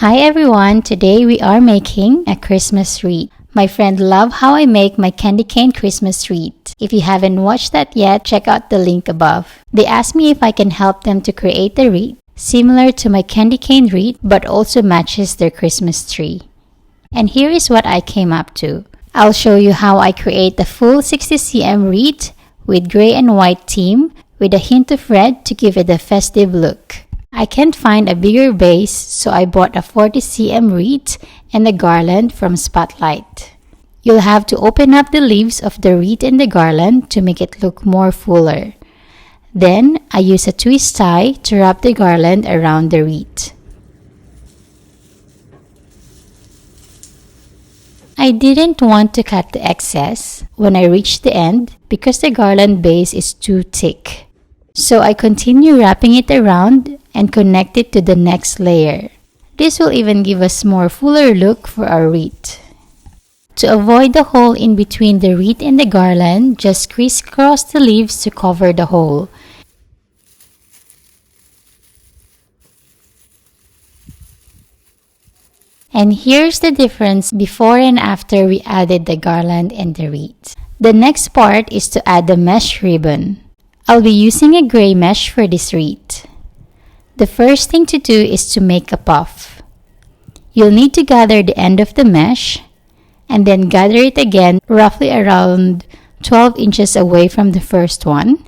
Hi everyone, today we are making a Christmas wreath. My friend love how I make my candy cane Christmas wreath. If you haven't watched that yet, check out the link above. They asked me if I can help them to create a wreath similar to my candy cane wreath but also matches their Christmas tree. And here is what I came up to. I'll show you how I create the full 60 cm wreath with gray and white theme with a hint of red to give it a festive look. I can't find a bigger base, so I bought a 40 cm wreath and a garland from Spotlight. You'll have to open up the leaves of the wreath and the garland to make it look more fuller. Then, I use a twist tie to wrap the garland around the wreath. I didn't want to cut the excess when I reached the end because the garland base is too thick. So I continue wrapping it around and connect it to the next layer. This will even give us more fuller look for our wreath. To avoid the hole in between the wreath and the garland, just crisscross the leaves to cover the hole. And here's the difference before and after we added the garland and the wreath. The next part is to add the mesh ribbon. I'll be using a gray mesh for this wreath. The first thing to do is to make a puff. You'll need to gather the end of the mesh and then gather it again roughly around 12 inches away from the first one,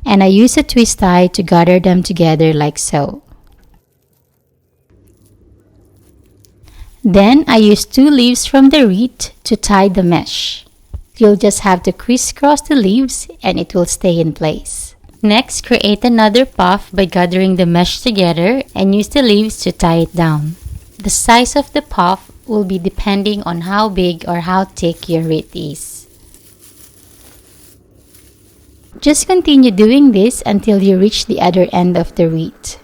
and I use a twist tie to gather them together like so. Then I use 2 leaves from the wreath to tie the mesh. You'll just have to crisscross the leaves and it will stay in place. Next, create another puff by gathering the mesh together and use the leaves to tie it down. The size of the puff will be depending on how big or how thick your wreath is. Just continue doing this until you reach the other end of the wreath.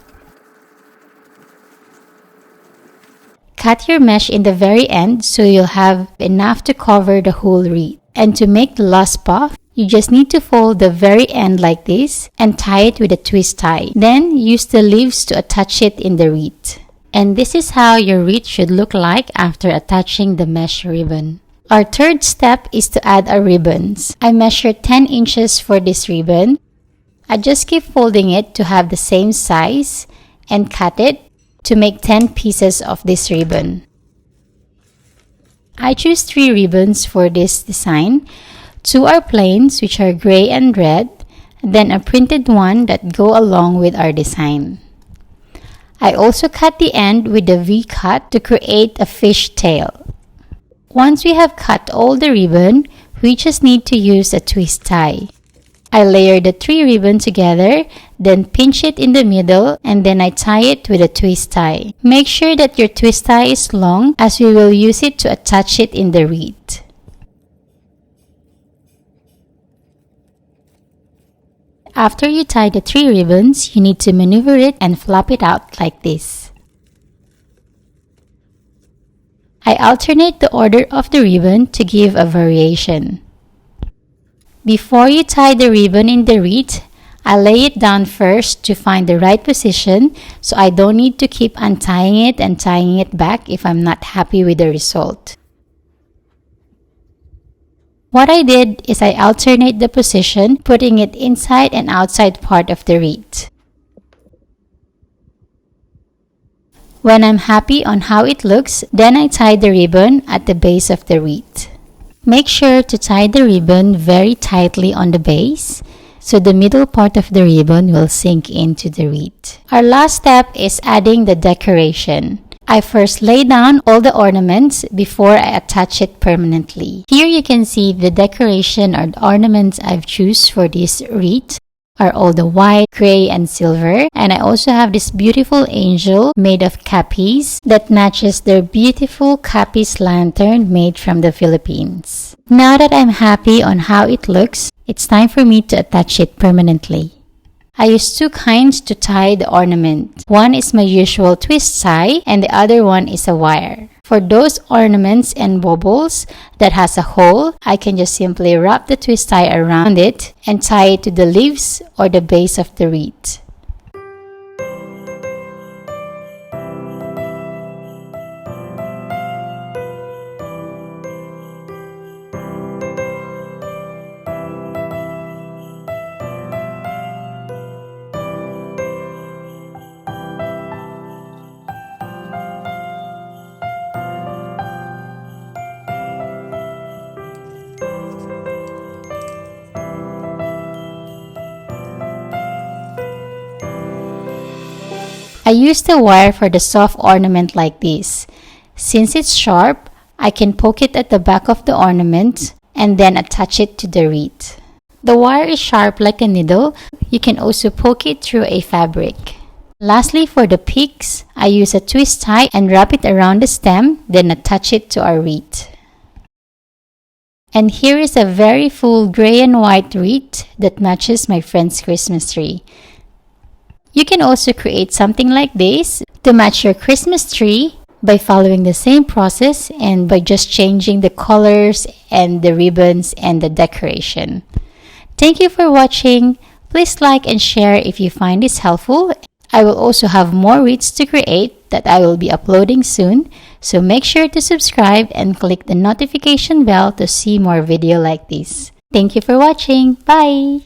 Cut your mesh in the very end so you'll have enough to cover the whole wreath. And to make the last puff, you just need to fold the very end like this and tie it with a twist tie. Then use the leaves to attach it in the wreath. And this is how your wreath should look like after attaching the mesh ribbon. Our third step is to add our ribbons. I measured 10 inches for this ribbon. I just keep folding it to have the same size and cut it to make 10 pieces of this ribbon. I choose 3 ribbons for this design. 2 are plains, which are gray and red, then a printed one that go along with our design. I also cut the end with a V-cut to create a fish tail. Once we have cut all the ribbon, we just need to use a twist tie. I layer the 3 ribbons together, then pinch it in the middle, and then I tie it with a twist tie. Make sure that your twist tie is long as we will use it to attach it in the wreath. After you tie the 3 ribbons, you need to maneuver it and flop it out like this. I alternate the order of the ribbon to give a variation. Before you tie the ribbon in the wreath, I lay it down first to find the right position so I don't need to keep untying it and tying it back if I'm not happy with the result. What I did is I alternate the position, putting it inside and outside part of the wreath. When I'm happy on how it looks, then I tie the ribbon at the base of the wreath. Make sure to tie the ribbon very tightly on the base so the middle part of the ribbon will sink into the wreath. Our last step is adding the decoration. I first lay down all the ornaments before I attach it permanently. Here you can see the decoration or the ornaments I've chosen for this wreath are all the white, gray, and silver. And I also have this beautiful angel made of cappies that matches their beautiful cappies lantern made from the Philippines. Now that I'm happy on how it looks, it's time for me to attach it permanently. I use 2 kinds to tie the ornament. One is my usual twist tie and the other one is a wire. For those ornaments and baubles that has a hole, I can just simply wrap the twist tie around it and tie it to the leaves or the base of the wreath. I use the wire for the soft ornament like this. Since it's sharp, I can poke it at the back of the ornament and then attach it to the wreath. The wire is sharp like a needle. You can also poke it through a fabric. Lastly, for the peaks, I use a twist tie and wrap it around the stem, then attach it to our wreath. And here is a very full gray and white wreath that matches my friend's Christmas tree. You can also create something like this to match your Christmas tree by following the same process and by just changing the colors and the ribbons and the decoration. Thank you for watching. Please like and share if you find this helpful. I will also have more wreaths to create that I will be uploading soon, so make sure to subscribe and click the notification bell to see more video like this. Thank you for watching. Bye!